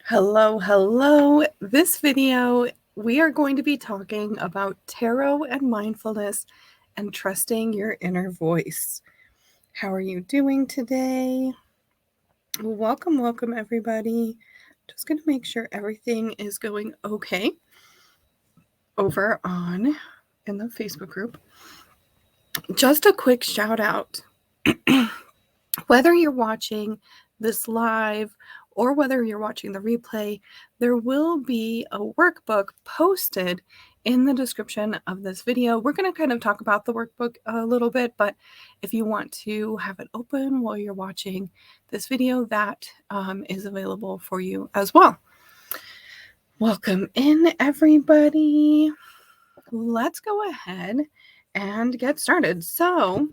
Hello. This video, we are going to be talking about tarot and mindfulness and trusting your inner voice. How are you doing today? Welcome, everybody. Just going to make sure everything is going okay over on in the Facebook group. Just a quick shout out. Whether you're watching this live or whether you're watching the replay, there will be a workbook posted in the description of this video. We're going to kind of talk about the workbook a little bit, but if you want to have it open while you're watching this video, that is available for you as well. Welcome in, everybody. Let's go ahead and get started. So,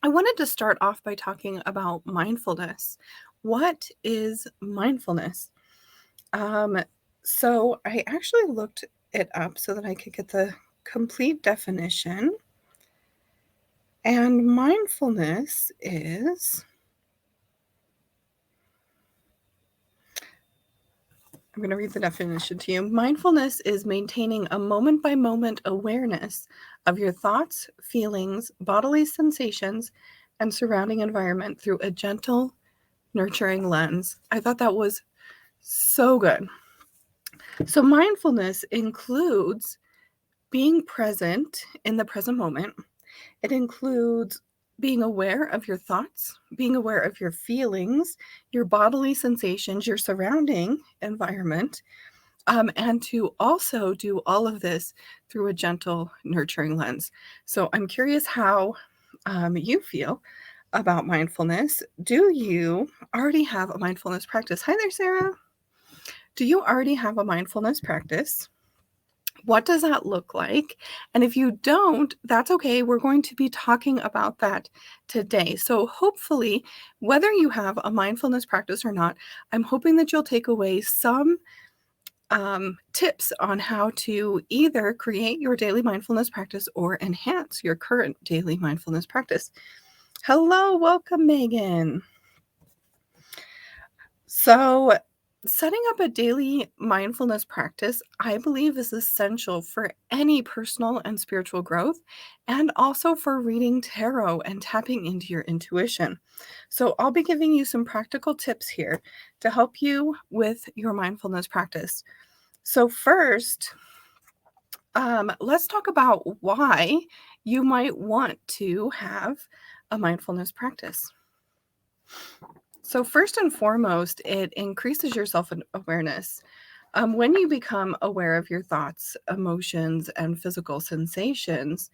I wanted to start off by talking about mindfulness. What is mindfulness? So I actually looked it up so that I could get the complete definition. And mindfulness is, I'm going to read the definition to you. Mindfulness is maintaining a moment-by-moment awareness of your thoughts, feelings, bodily sensations, and surrounding environment through a gentle, nurturing lens. I thought that was so good. So mindfulness includes being present in the present moment. It includes being aware of your thoughts, being aware of your feelings, your bodily sensations, your surrounding environment, and to also do all of this through a gentle, nurturing lens. So I'm curious how you feel about mindfulness. Do you already have a mindfulness practice? Hi there, Sarah. Do you already have a mindfulness practice? What does that look like? And if you don't, that's okay. We're going to be talking about that today. So hopefully, whether you have a mindfulness practice or not, I'm hoping that you'll take away some tips on how to either create your daily mindfulness practice or enhance your current daily mindfulness practice. Hello, welcome, Megan. So, setting up a daily mindfulness practice, I believe, is essential for any personal and spiritual growth, and also for reading tarot and tapping into your intuition. So, I'll be giving you some practical tips here to help you with your mindfulness practice. So, first, let's talk about why you might want to have a mindfulness practice. So first and foremost, it increases your self-awareness. When you become aware of your thoughts, emotions, and physical sensations,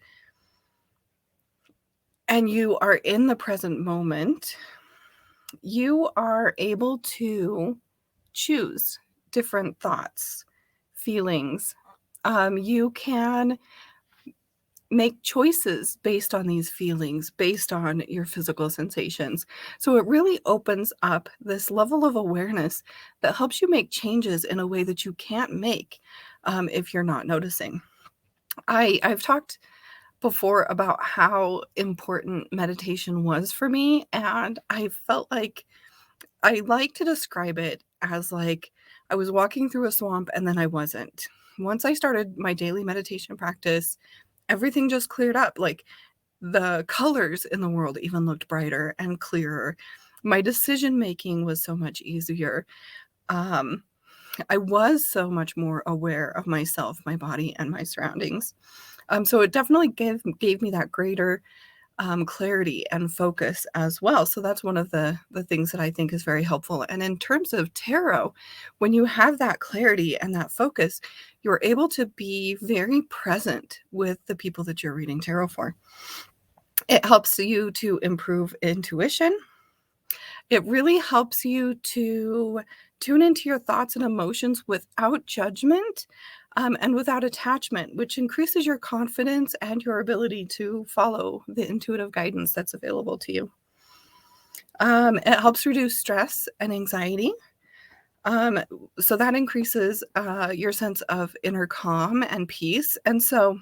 and you are in the present moment, you are able to choose different thoughts, feelings. You can make choices based on these feelings, based on your physical sensations. So it really opens up this level of awareness that helps you make changes in a way that you can't make if you're not noticing. I've talked before about how important meditation was for me, and I felt like I like to describe it as like I was walking through a swamp and then I wasn't. Once I started my daily meditation practice, everything just cleared up. Like the colors in the world even looked brighter and clearer. My decision making was so much easier. I was so much more aware of myself, my body, and my surroundings. So it definitely gave me that greater clarity and focus as well. So that's one of the things that I think is very helpful. And in terms of tarot, when you have that clarity and that focus, you're able to be very present with the people that you're reading tarot for. It helps you to improve intuition. It really helps you to tune into your thoughts and emotions without judgment and without attachment, which increases your confidence and your ability to follow the intuitive guidance that's available to you. It helps reduce stress and anxiety. So that increases your sense of inner calm and peace. And so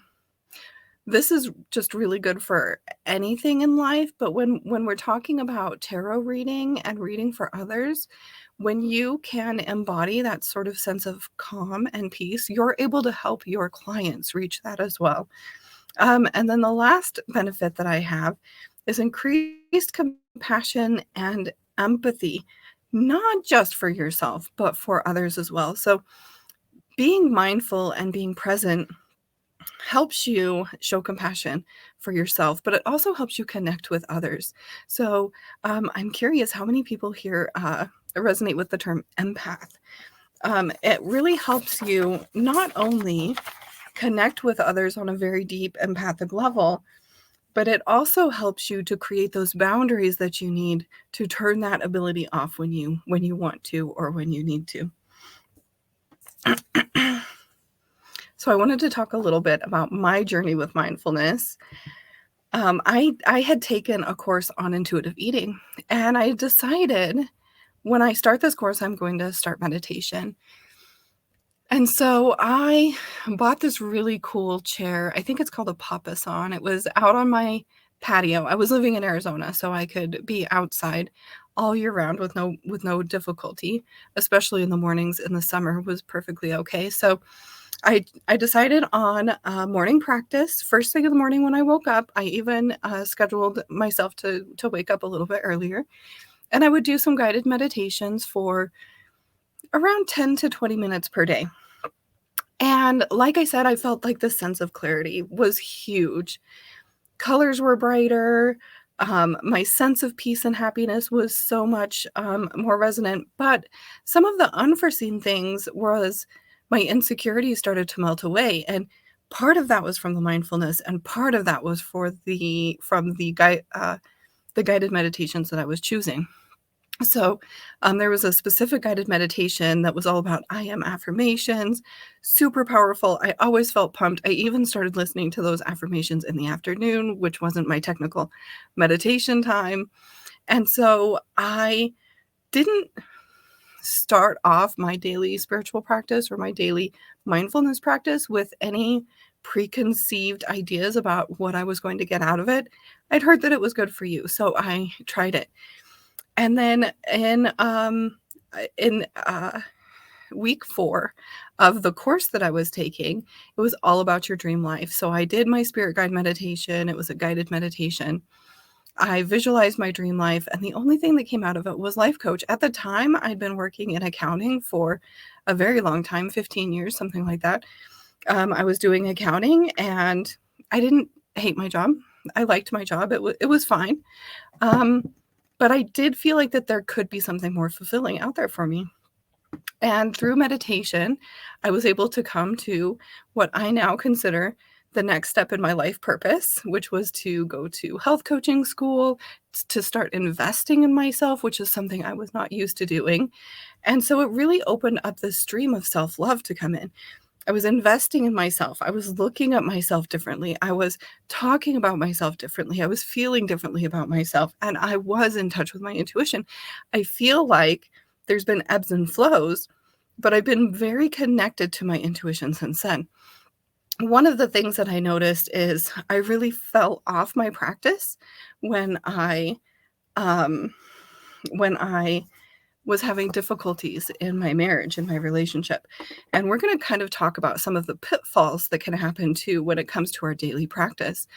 this is just really good for anything in life. But when we're talking about tarot reading and reading for others, when you can embody that sort of sense of calm and peace, you're able to help your clients reach that as well. And then the last benefit that I have is increased compassion and empathy, not just for yourself, but for others as well. So being mindful and being present helps you show compassion for yourself, but it also helps you connect with others. So I'm curious how many people here resonate with the term empath. It really helps you not only connect with others on a very deep empathic level, but it also helps you to create those boundaries that you need to turn that ability off when you want to or when you need to. So I wanted to talk a little bit about my journey with mindfulness. I had taken a course on intuitive eating, and I decided when I start this course, I'm going to start meditation. And so I bought this really cool chair. I think it's called a papasan. It was out on my patio. I was living in Arizona, so I could be outside all year round with no difficulty, especially in the mornings. In the summer was perfectly okay. So I decided on morning practice. First thing in the morning when I woke up, I even scheduled myself to wake up a little bit earlier. And I would do some guided meditations for around 10 to 20 minutes per day. And like I said, I felt like the sense of clarity was huge. Colors were brighter. My sense of peace and happiness was so much more resonant. But some of the unforeseen things was my insecurities started to melt away. And part of that was from the mindfulness, and part of that was from the guided meditations that I was choosing. So there was a specific guided meditation that was all about I am affirmations, super powerful. I always felt pumped. I even started listening to those affirmations in the afternoon, which wasn't my technical meditation time. And so I didn't start off my daily spiritual practice or my daily mindfulness practice with any preconceived ideas about what I was going to get out of it. I'd heard that it was good for you, so I tried it. And then in week 4 of the course that I was taking, it was all about your dream life. So I did my spirit guide meditation. It was a guided meditation. I visualized my dream life, and the only thing that came out of it was life coach. At the time, I'd been working in accounting for a very long time, 15 years, something like that. I was doing accounting, and I didn't hate my job. I liked my job. It was fine. But I did feel like that there could be something more fulfilling out there for me. And through meditation, I was able to come to what I now consider the next step in my life purpose, which was to go to health coaching school, to start investing in myself, which is something I was not used to doing. And so it really opened up this stream of self-love to come in. I was investing in myself. I was looking at myself differently. I was talking about myself differently. I was feeling differently about myself. And I was in touch with my intuition. I feel like there's been ebbs and flows, but I've been very connected to my intuition since then. One of the things that I noticed is I really fell off my practice when I when I was having difficulties in my marriage, in my relationship. And we're going to kind of talk about some of the pitfalls that can happen too when it comes to our daily practice.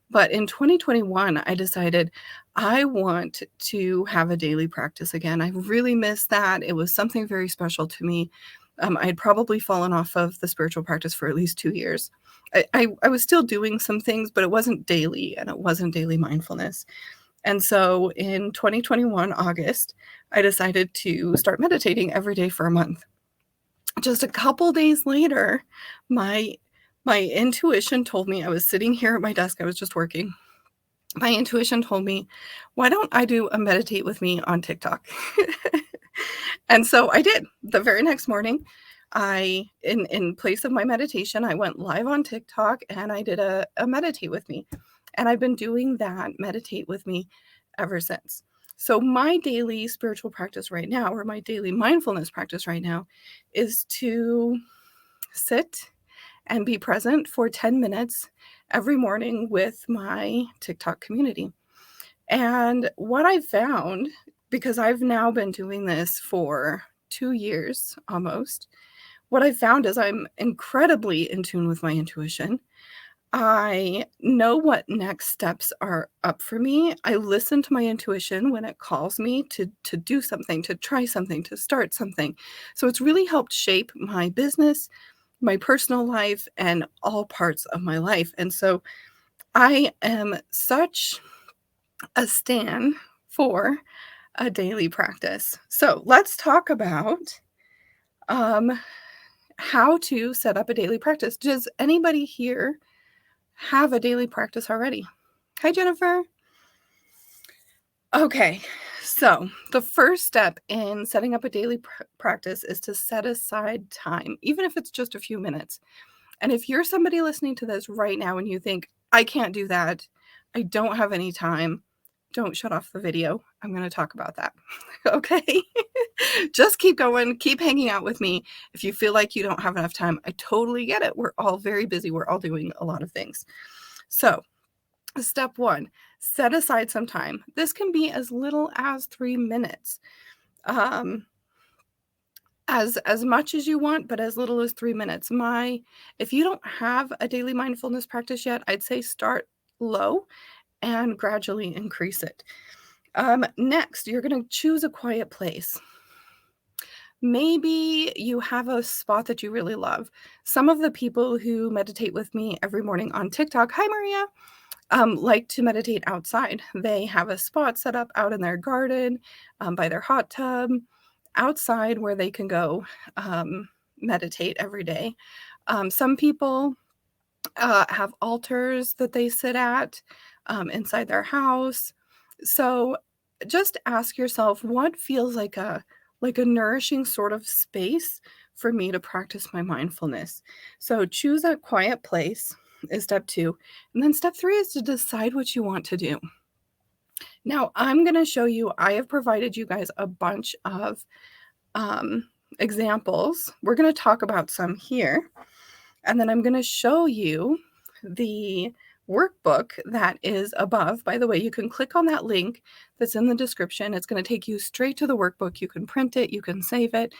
But in 2021, I decided I want to have a daily practice again. I really missed that. It was something very special to me. I had probably fallen off of the spiritual practice for at least 2 years. I was still doing some things, but it wasn't daily, and it wasn't daily mindfulness. And so in 2021, August, I decided to start meditating every day for a month. Just a couple days later, my intuition told me, I was sitting here at my desk, I was just working. My intuition told me, why don't I do a meditate with me on TikTok? And so I did. The very next morning, in place of my meditation, I went live on TikTok and I did a meditate with me. And I've been doing that meditate with me ever since. So my daily spiritual practice right now, or my daily mindfulness practice right now, is to sit and be present for 10 minutes every morning with my TikTok community. And what I found because I've now been doing this for 2 years almost, what I found is I'm incredibly in tune with my intuition. I know what next steps are up for me. I listen to my intuition when it calls me to do something, to try something, to start something. So it's really helped shape my business, my personal life, and all parts of my life. And so I am such a stan for a daily practice. So let's talk about um, how to set up a daily practice. Does anybody here have a daily practice already? Hi, Jennifer. Okay, so the first step in setting up a daily practice is to set aside time, even if it's just a few minutes. And if you're somebody listening to this right now and you think, I can't do that, I don't have any time, don't shut off the video. I'm going to talk about that. Okay. Just keep going, keep hanging out with me. If you feel like you don't have enough time, I totally get it. We're all very busy. We're all doing a lot of things. So, step one, set aside some time. This can be as little as 3 minutes. As much as you want, but as little as 3 minutes. If you don't have a daily mindfulness practice yet, I'd say start low and gradually increase it. Next, you're going to choose a quiet place. Maybe you have a spot that you really love. Some of the people who meditate with me every morning on TikTok, hi Maria, like to meditate outside. They have a spot set up out in their garden, by their hot tub, outside where they can go meditate every day. Some people have altars that they sit at inside their house. So just ask yourself, what feels like a nourishing sort of space for me to practice my mindfulness? So choose a quiet place is step 2. And then step 3 is to decide what you want to do. Now, I'm going to show you, I have provided you guys a bunch of examples. We're going to talk about some here. And then I'm going to show you the workbook that is above. By the way, you can click on that link that's in the description. It's going to take you straight to the workbook. You can print it, you can save it.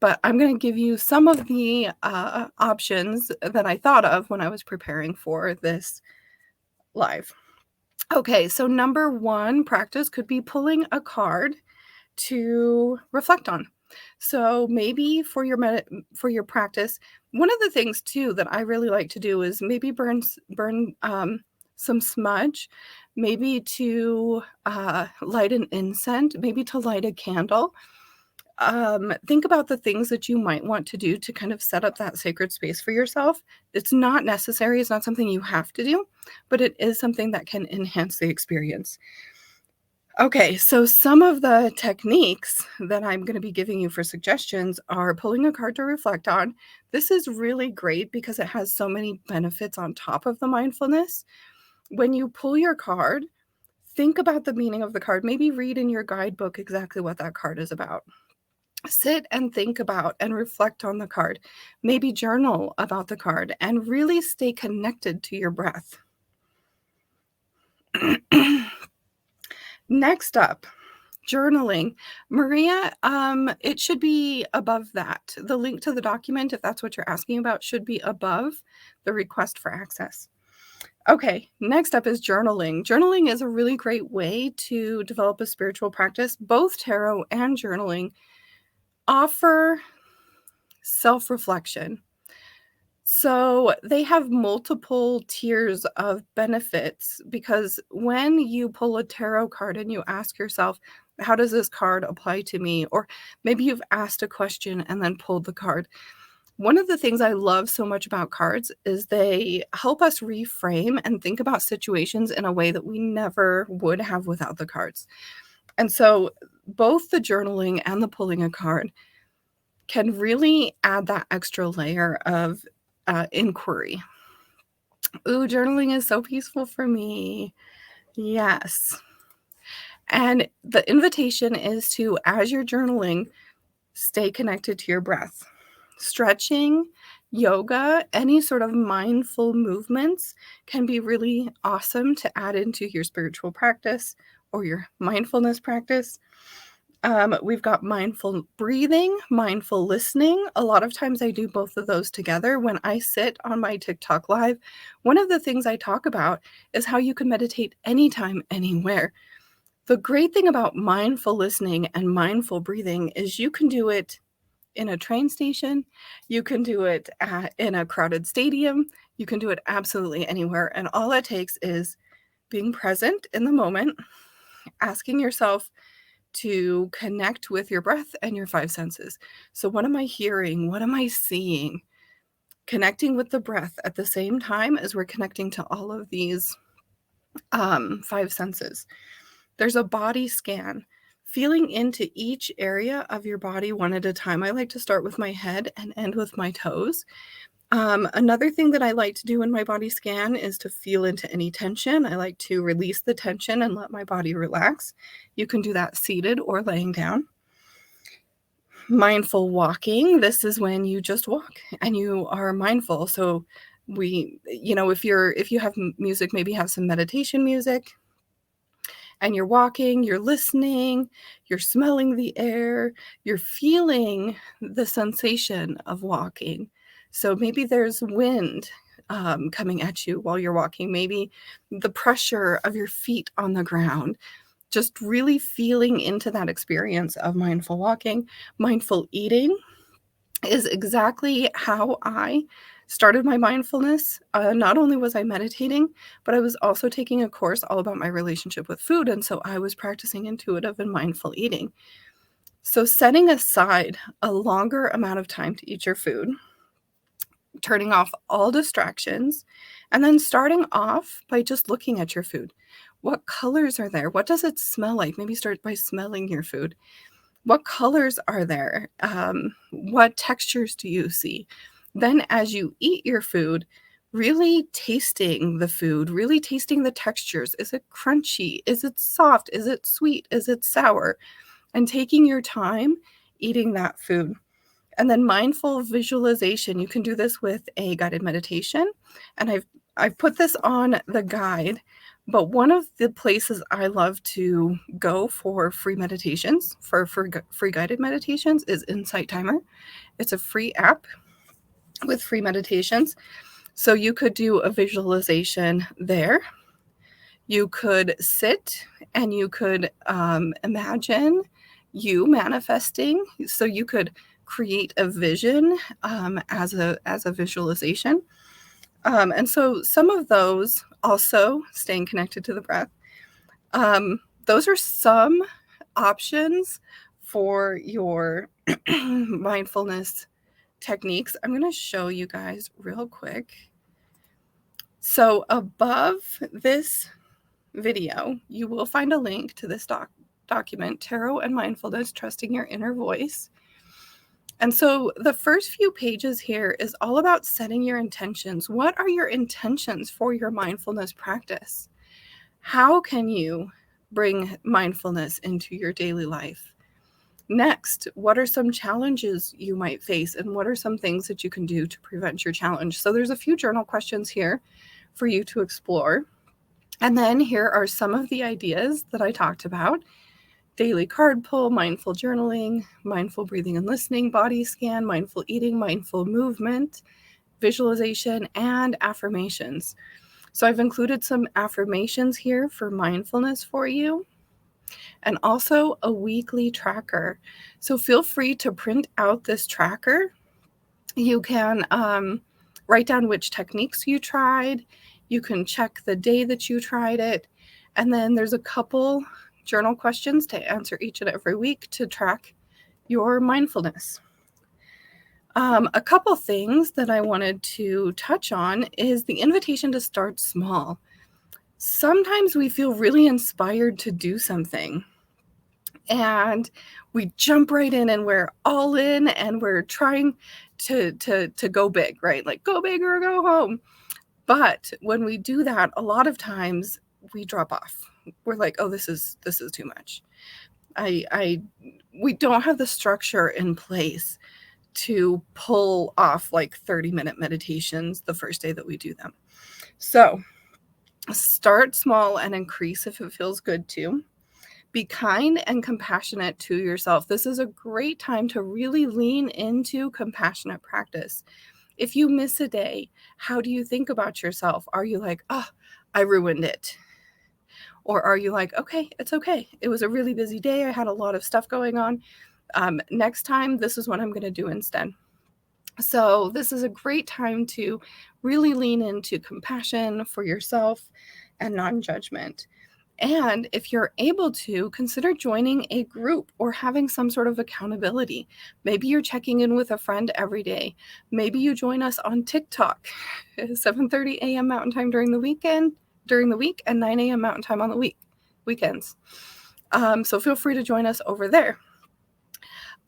But I'm going to give you some of the options that I thought of when I was preparing for this live. Okay, so number 1 practice could be pulling a card to reflect on. So maybe for your practice, one of the things too that I really like to do is maybe burn some smudge, maybe to light an incense, maybe to light a candle. Think about the things that you might want to do to kind of set up that sacred space for yourself. It's not necessary. It's not something you have to do, but it is something that can enhance the experience. Okay, so some of the techniques that I'm going to be giving you for suggestions are pulling a card to reflect on. This is really great because it has so many benefits on top of the mindfulness. When you pull your card, think about the meaning of the card. Maybe read in your guidebook exactly what that card is about. Sit and think about and reflect on the card. Maybe journal about the card and really stay connected to your breath. Next up, journaling. Maria, it should be above that. The link to the document, if that's what you're asking about, should be above the request for access. Okay, next up is journaling. Journaling is a really great way to develop a spiritual practice. Both tarot and journaling offer self-reflection. So they have multiple tiers of benefits because when you pull a tarot card and you ask yourself, how does this card apply to me? Or maybe you've asked a question and then pulled the card. One of the things I love so much about cards is they help us reframe and think about situations in a way that we never would have without the cards. And so both the journaling and the pulling a card can really add that extra layer of inquiry. Ooh, journaling is so peaceful for me. Yes. And the invitation is to, as you're journaling, stay connected to your breath. Stretching, yoga, any sort of mindful movements can be really awesome to add into your spiritual practice or your mindfulness practice. We've got mindful breathing, mindful listening. A lot of times I do both of those together. When I sit on my TikTok live, one of the things I talk about is how you can meditate anytime, anywhere. The great thing about mindful listening and mindful breathing is you can do it in a train station, you can do it in a crowded stadium, you can do it absolutely anywhere. And all it takes is being present in the moment, asking yourself to connect with your breath and your five senses. So, what am I hearing? What am I seeing? Connecting with the breath at the same time as we're connecting to all of these five senses. There's a body scan, feeling into each area of your body one at a time. I like to start with my head and end with my toes. Another thing that I like to do in my body scan is to feel into any tension. I like to release the tension and let my body relax. You can do that seated or laying down. Mindful walking. This is when you just walk and you are mindful. So if you have music, maybe have some meditation music. And you're walking, you're listening, you're smelling the air, you're feeling the sensation of walking. So maybe there's wind coming at you while you're walking, maybe the pressure of your feet on the ground, just really feeling into that experience of mindful walking. Mindful eating is exactly how I started my mindfulness. Not only was I meditating, but I was also taking a course all about my relationship with food. And so I was practicing intuitive and mindful eating. So setting aside a longer amount of time to eat your food, turning off all distractions, and then starting off by just looking at your food. What colors are there? What does it smell like? Maybe start by smelling your food. What colors are there? What textures do you see? Then as you eat your food, really tasting the food, really tasting the textures. Is it crunchy? Is it soft? Is it sweet? Is it sour? And taking your time eating that food. And then mindful visualization. You can do this with a guided meditation. And I've put this on the guide, but one of the places I love to go for free meditations, for free guided meditations, is Insight Timer. It's a free app with free meditations. So you could do a visualization there. You could sit and you could imagine you manifesting. So you could create a vision as a visualization. And so some of those also staying connected to the breath. Those are some options for your mindfulness techniques. I'm going to show you guys real quick. So above this video, you will find a link to this document, Tarot and Mindfulness, Trusting Your Inner Voice. And so the first few pages here is all about setting your intentions. What are your intentions for your mindfulness practice? How can you bring mindfulness into your daily life? Next, what are some challenges you might face, and what are some things that you can do to prevent your challenge? So there's a few journal questions here for you to explore. And then here are some of the ideas that I talked about. Daily card pull, mindful journaling, mindful breathing and listening, body scan, mindful eating, mindful movement, visualization, and affirmations. So I've included some affirmations here for mindfulness for you, and also a weekly tracker. So feel free to print out this tracker. You can write down which techniques you tried. You can check the day that you tried it. And then there's a couple journal questions to answer each and every week to track your mindfulness. A couple things that I wanted to touch on is the invitation to start small. Sometimes we feel really inspired to do something and we jump right in and we're all in and we're trying to go big, right? Like go big or go home. But when we do that, a lot of times we drop off. We're like, oh, this is too much. We don't have the structure in place to pull off like 30-minute meditations the first day that we do them. So start small and increase if it feels good to. Be kind and compassionate to yourself. This is a great time to really lean into compassionate practice. If you miss a day, how do you think about yourself? Are you like, oh, I ruined it? Or are you like, okay, it's okay. It was a really busy day. I had a lot of stuff going on. Next time, this is what I'm going to do instead. So this is a great time to really lean into compassion for yourself and non-judgment. And if you're able to, consider joining a group or having some sort of accountability. Maybe you're checking in with a friend every day. Maybe you join us on TikTok, 7:30 a.m. Mountain Time during the week, and 9 a.m. Mountain Time on the weekends. So feel free to join us over there.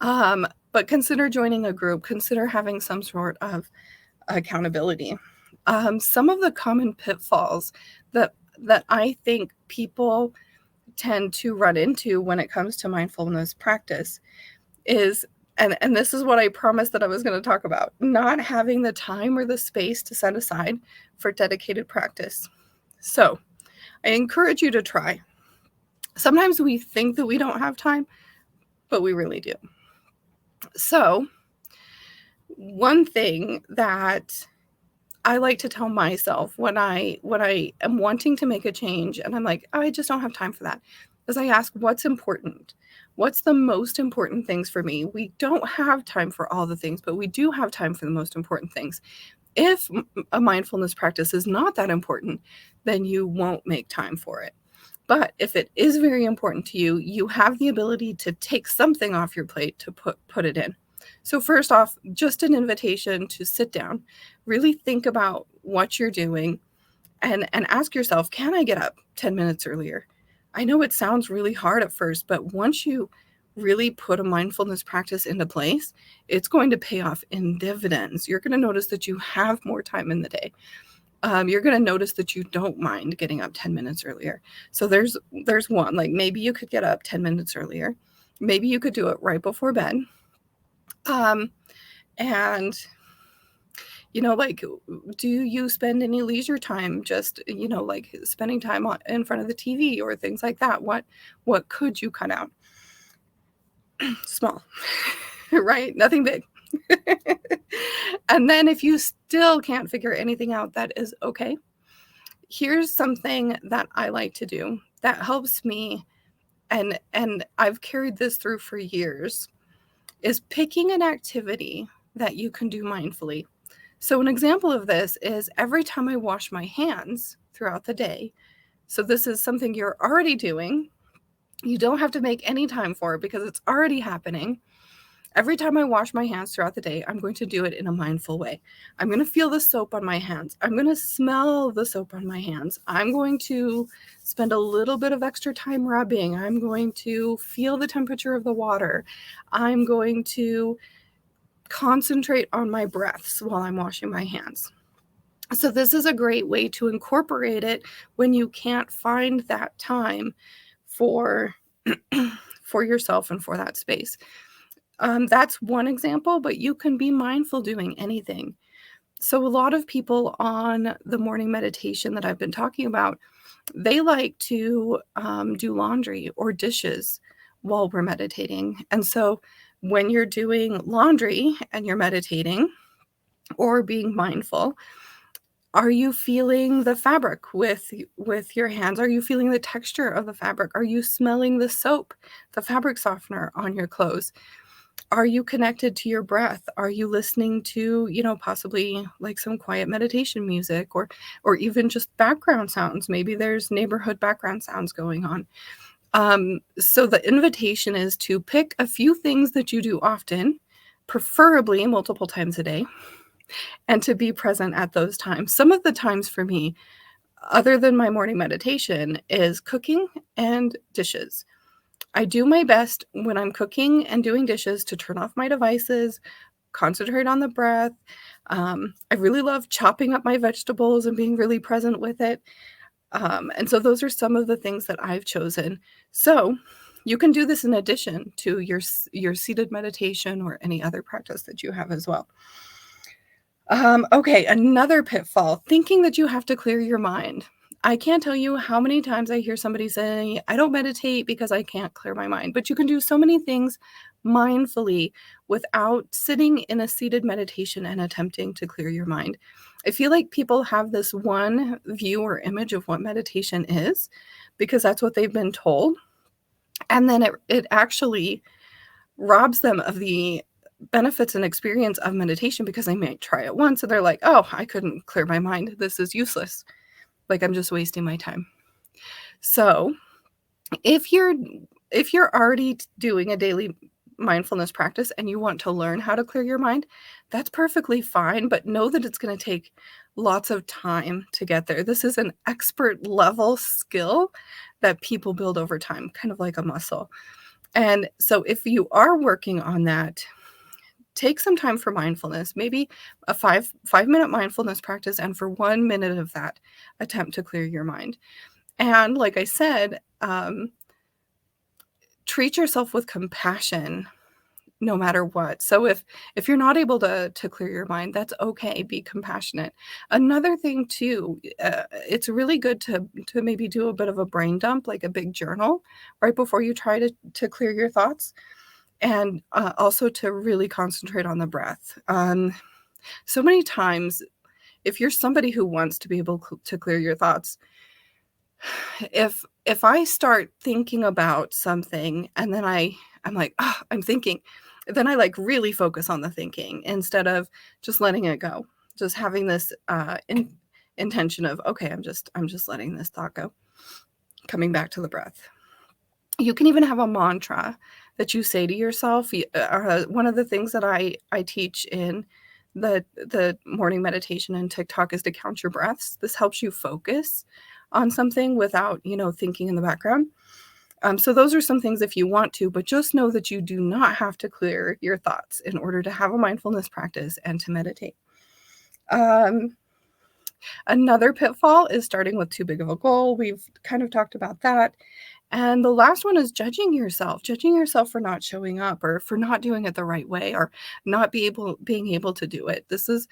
But consider joining a group. Consider having some sort of accountability. Some of the common pitfalls that I think people tend to run into when it comes to mindfulness practice is, and this is what I promised that I was going to talk about, not having the time or the space to set aside for dedicated practice. So I encourage you to try. Sometimes we think that we don't have time, but we really do. So one thing that I like to tell myself when I am wanting to make a change and I'm like, oh, I just don't have time for that, is I ask, what's important? What's the most important things for me? We don't have time for all the things, but we do have time for the most important things. If a mindfulness practice is not that important, then you won't make time for it. But if it is very important to you, you have the ability to take something off your plate to put it in. So first off, just an invitation to sit down, really think about what you're doing, and ask yourself, can I get up 10 minutes earlier? I know it sounds really hard at first, but once you really put a mindfulness practice into place, it's going to pay off in dividends. You're going to notice that you have more time in the day. You're going to notice that you don't mind getting up 10 minutes earlier. So there's one, like maybe you could get up 10 minutes earlier. Maybe you could do it right before bed. And, like, do you spend any leisure time just, like spending time in front of the TV or things like that? What could you cut out? Small, right? Nothing big. And then if you still can't figure anything out, that is okay. Here's something that I like to do that helps me, and I've carried this through for years, is picking an activity that you can do mindfully. So an example of this is every time I wash my hands throughout the day. So this is something you're already doing. You don't have to make any time for it because it's already happening. Every time I wash my hands throughout the day, I'm going to do it in a mindful way. I'm going to feel the soap on my hands. I'm going to smell the soap on my hands. I'm going to spend a little bit of extra time rubbing. I'm going to feel the temperature of the water. I'm going to concentrate on my breaths while I'm washing my hands. So this is a great way to incorporate it when you can't find that time for yourself and for that space. That's one example, but you can be mindful doing anything. So a lot of people on the morning meditation that I've been talking about, they like to do laundry or dishes while we're meditating. And so when you're doing laundry and you're meditating or being mindful, are you feeling the fabric with your hands? Are you feeling the texture of the fabric? Are you smelling the soap, the fabric softener on your clothes? Are you connected to your breath? Are you listening to, possibly like some quiet meditation music or even just background sounds? Maybe there's neighborhood background sounds going on. So the invitation is to pick a few things that you do often, preferably multiple times a day, and to be present at those times. Some of the times for me, other than my morning meditation, is cooking and dishes. I do my best when I'm cooking and doing dishes to turn off my devices, concentrate on the breath. I really love chopping up my vegetables and being really present with it. And so those are some of the things that I've chosen. So you can do this in addition to your seated meditation or any other practice that you have as well. Okay, another pitfall, thinking that you have to clear your mind. I can't tell you how many times I hear somebody say, I don't meditate because I can't clear my mind. But you can do so many things mindfully without sitting in a seated meditation and attempting to clear your mind. I feel like people have this one view or image of what meditation is because that's what they've been told. And then it actually robs them of the benefits and experience of meditation because they might try it once and they're like, oh, I couldn't clear my mind. This is useless. Like, I'm just wasting my time. So if you're already doing a daily mindfulness practice and you want to learn how to clear your mind, that's perfectly fine, but know that it's going to take lots of time to get there. This is an expert level skill that people build over time, kind of like a muscle. And so if you are working on that, take some time for mindfulness, maybe a 5-minute mindfulness practice, and for 1 minute of that, attempt to clear your mind. And like I said, treat yourself with compassion no matter what. So if you're not able to clear your mind, that's okay. Be compassionate. Another thing too, it's really good to maybe do a bit of a brain dump, like a big journal, right before you try to clear your thoughts, and also to really concentrate on the breath. So many times, if you're somebody who wants to be able to clear your thoughts, if I start thinking about something and then I'm like, oh, I'm thinking, then I like really focus on the thinking instead of just letting it go, just having this intention of, okay, I'm just letting this thought go, coming back to the breath. You can even have a mantra that you say to yourself. One of the things that I teach in the morning meditation and TikTok is to count your breaths. This helps you focus on something without, thinking in the background. So those are some things if you want to, but just know that you do not have to clear your thoughts in order to have a mindfulness practice and to meditate. Another pitfall is starting with too big of a goal. We've kind of talked about that. And the last one is judging yourself for not showing up or for not doing it the right way or not being able to do it. This is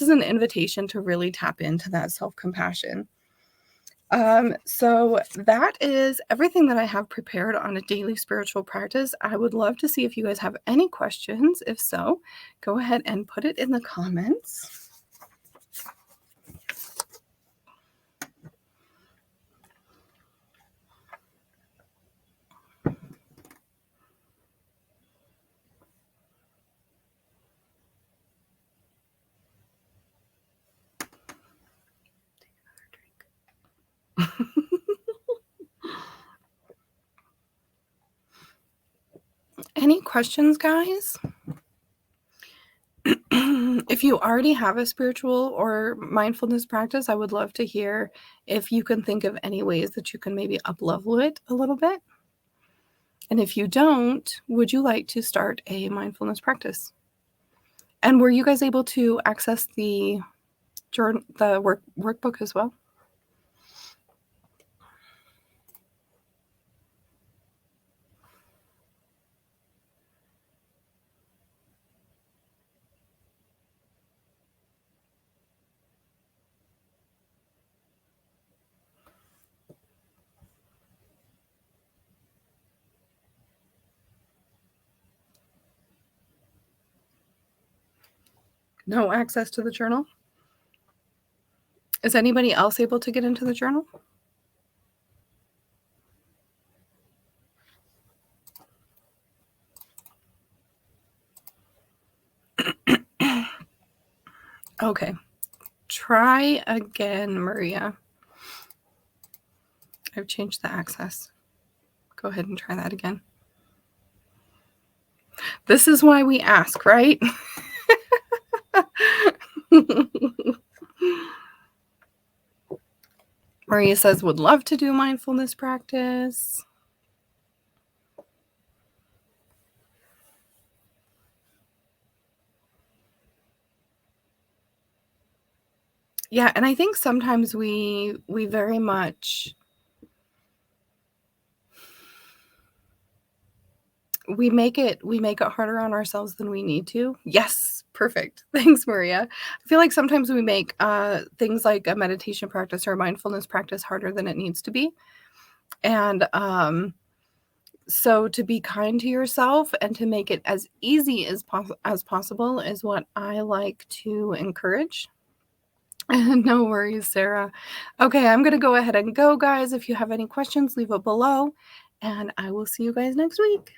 an invitation to really tap into that self-compassion. So that is everything that I have prepared on a daily spiritual practice. I would love to see if you guys have any questions. If so, go ahead and put it in the comments. Any questions, guys? If you already have a spiritual or mindfulness practice, I would love to hear if you can think of any ways that you can maybe up-level it a little bit. And if you don't, would you like to start a mindfulness practice? And were you guys able to access the workbook as well? No access to the journal? Is anybody else able to get into the journal? Okay. Try again, Maria. I've changed the access. Go ahead and try that again. This is why we ask, right? Maria says, would love to do mindfulness practice. Yeah, and I think sometimes we very much we make it harder on ourselves than we need to. Yes, perfect. Thanks, Maria. I feel like sometimes we make things like a meditation practice or a mindfulness practice harder than it needs to be. And so to be kind to yourself and to make it as easy as possible is what I like to encourage. No worries, Sarah. Okay, I'm going to go ahead and go, guys. If you have any questions, leave it below, and I will see you guys next week.